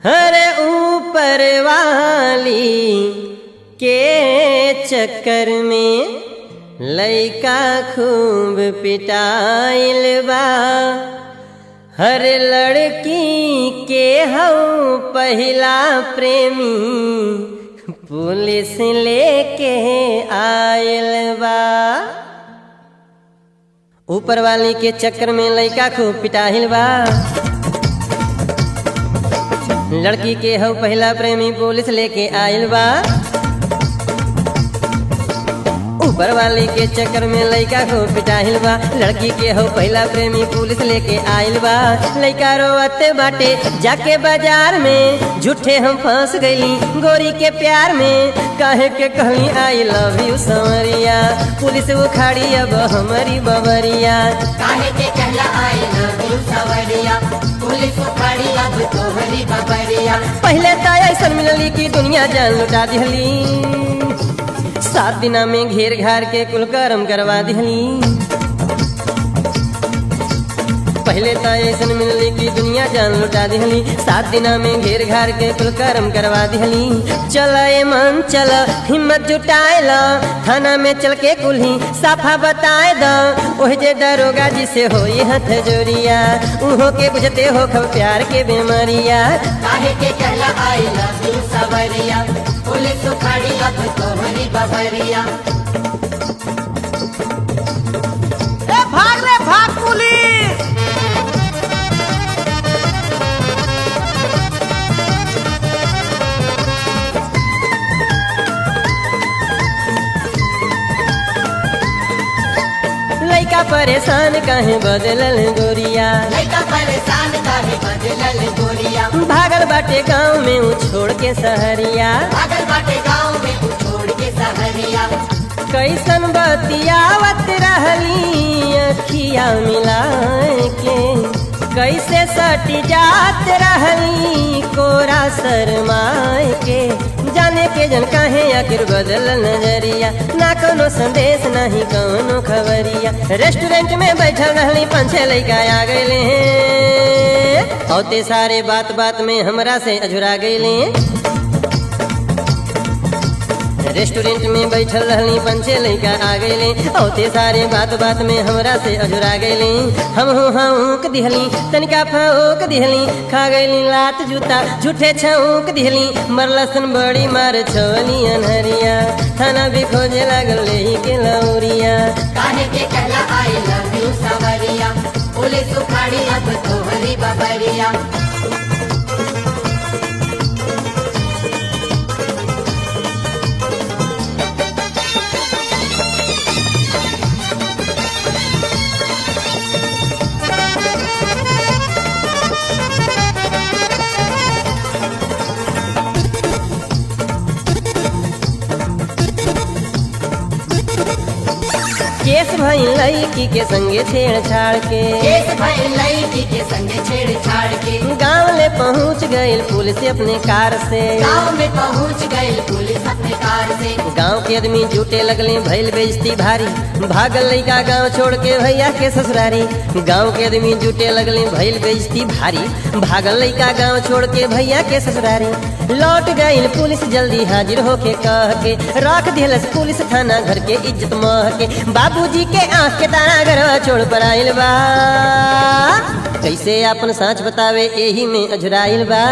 हर ऊपर वाली के चक्कर में लइका खूब पिटाइल बा। हर लड़की के हऊ पहला प्रेमी पुलिस लेके आइल बा। ऊपर वाली के चक्कर में लइका खूब पिटाइल बा। लड़की के हऊ पहला प्रेमी पुलिस लेके आइल बा। ऊपर वाली के चक्कर में लइका को पिटाइल बा। लड़की के हो पहला प्रेमी पुलिस लेके आइल बा। लइका रोवते बाटे जाके बाजार में, झूठे हम फंस गईली गोरी के प्यार में। काहे के कहली I love you Sanwariya, police उखाड़ी अब हमारी बबरिया। काहे के कहला I love you Sanwariya, police उखाड़ी अब तोहरी बबरिया। पहले तो ऐसा मिलली की दुनिया जान लुटा दिहली। 7 दिना में घेर घार के कुल कर्म करवा दिहली। पहले तो ऐसा मिलली की दुनिया जान लुटा दिहली। 7 दिना में घेर घार के कुल कर्म करवा दिहली। चल ए मन चल हिम्मत जुटाए ला, थाना में चल के कुल्ही साफा बताए द। ओह जे दरोगा जी से हो हथ जोरिया, उहो के बुझते हो खब प्यार के बेमारिया। काहे के कहला I love you Sanwariya, police उखाड़ी अब तोहरी बबरिया। ए भाग रे भाग पुलिस। लइका परेशान काहे बदलल गोरिया, लइका परेशान काहे बदलल गोरिया। भागल बाटे गाँव में ऊ छोड़ के सहरिया। भागल बाटे गाँव में ऊ छोड़ के सहरिया। कैसन बतियावत रहली अखिया मिलाए के, कैसे सटी जात रहली कोरा शरमाए के। जाने के जन काहे आखिर बदल नजरिया, ना कोनो संदेश नहीं कोनो खबरिया। रेस्टोरेंट में बैठल रहली 5-6 लइका आ गइले हैं, औते सारे बात बात में हमरा से अझुरा गइले। रेस्टोरेंट में बैठल रहली 5-6 लइका आ गइले, औते सारे बात बात में हमरा से अझुरा गइले। हमहू हऊक दिहली तनिका फऊक दिहली, खा गइली लात जूता झूठे छऊक दिहली। मरलसन बड़ी मार छोली अनहरिया, थाना भी खोजे लागल लेही के लौरिया। काहे के कहला I love you Sanwariya, police उखाड़ी अब तोहरी बबरिया। केस भई लड़की के संगे छेड़छाड़ के, केस भई लड़की के संगे छेड़छाड़ के। गाँव ले पहुँच गई पुलिस अपने कार से। गाँव में पहुँच गई पुलिस अपने कार से। गाँव के आदमी जुटे लगले भइल बेइज्जती भारी, भागल लइका गाँव छोड़ के भैया के ससुरारी। गाँव के आदमी जुटे लगले भइल बेइज्जती भारी, भागल लइका गाँव छोड़ के भैया के ससुरारी। लौट गई पुलिस जल्दी हाजिर होके कह के, रख दिलस पुलिस थाना घर के इज्जत मह के। बाबूजी के आँख के तारा घरवा छोड़ पर आइल बा, कैसे अपन साँच बतावे एही में अझुराइल बा।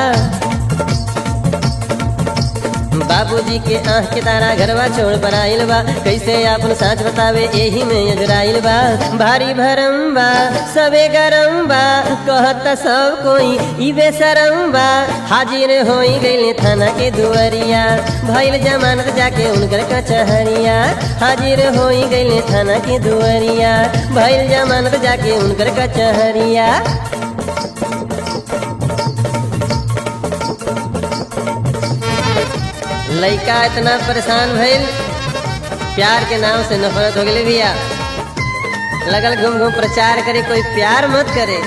बाबूजी के आँख के तारा घरवा छोड़ पर आइल बा, कैसे अपन साँच बतावे एही में अजराइल बा। भारी भरम बा सबे गरम बा, कहता सब कोई ई बेशरम बा। हाजिर होई गइले थाना के दुआरिया, भइल जमानत जाके उनकर कचहरिया। हाजिर होई गइले थाना के दुआरिया, भइल जमानत जाके उनकर कचहरिया। लइका इतना परेशान भइल, प्यार के नाम से नफरत हो गई भैया। लगल घूम घूम प्रचार करे कोई प्यार मत करे,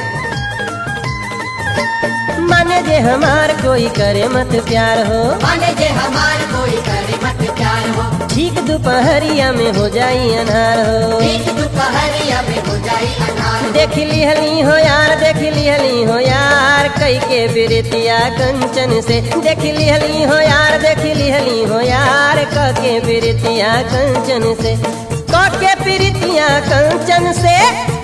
माने जे हमार कोई करे मत प्यार हो। माने जे हमार कोई करे मत प्यार हो, ठीक दोपहरिया में हो जाई अनहार हो। ठीक दोपहरिया में हो जाई अनहार। देख लिहली हो यार, देख लिहली हो यार, कई के बिरतिया कंचन से देख लिहली हो यार, देख लिहली हो यार क के बिरतिया कंचन से, क के प्रीतिया कंचन से,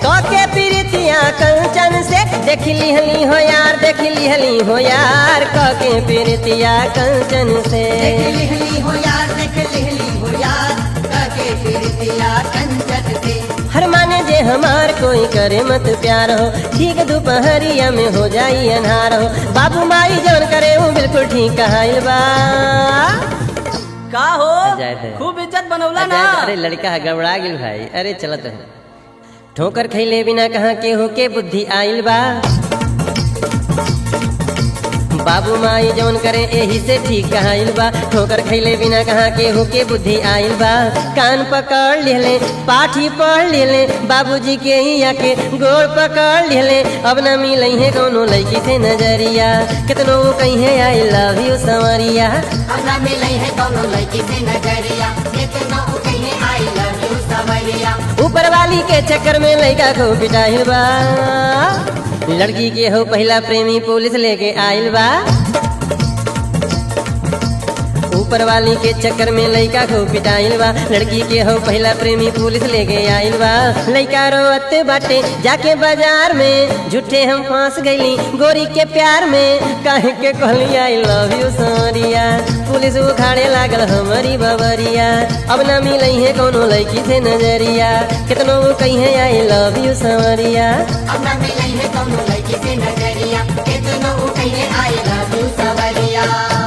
क के प्रीतिया कंचन से देख लिहली हो यार, देख लिहली हो यार क के प्रीतिया कंचन से। देख लिहली हो यार, देख लिहली हो यार काके प्रीतिया कंचन से। हर माने जे हमार कोई करे मत प्यार हो, ठीक दोपहरिया में हो जाई अन्हार हो, बाबू माई जौन करे वो बिल्कुल ठीक कहाइल बा। का हो जाए दे। खूब इज्जत बनौला ना। अरे लड़का गड़बड़ा गिल भाई, अरे चलत है। ठोकर खैले बिना कहाँ के हो के बुद्धि आइल बा, बाबू माई जौन करे एही से ठीक कहाइल बा। ठोकर खैले बिना कहाँ के हो के बुद्धि आइल बा, कान पकड़ लेले पाठी पढ़ लेले, बाबूजी के ही आके गोड़ पकड़ लेले, अब न मिलई है कौनो लड़की से नजरिया, कितनो वो कहीं आई लव यू संवरिया। हमरा मिलई है कौनो लड़की से नजरिया, कितना कहीं आई लव यू सवरिया। ऊपर वाली के चक्कर में लड़का को पिटाइल बा, लड़की के हो पहला प्रेमी पुलिस लेके आइल बा। ऊपर वाली के चक्कर में लड़का को पिटाइल बा, लड़की के हो पहला प्रेमी पुलिस लेके आइल बा। लड़का रोवत बाटे जाके बाजार में, झूठे हम फंस गईली गोरी के प्यार में, काहे के कहली I love you Sanwariya, police उखाड़े लागल हमारी बबरिया, अब ना मिलई है कौनो लड़की से नजरिया, कितनो वो कहीं आई लव यू संवरिया। हमरा मिलई है कौनो लड़की से नजरिया, कितना कहीं आई लव यू सवरिया।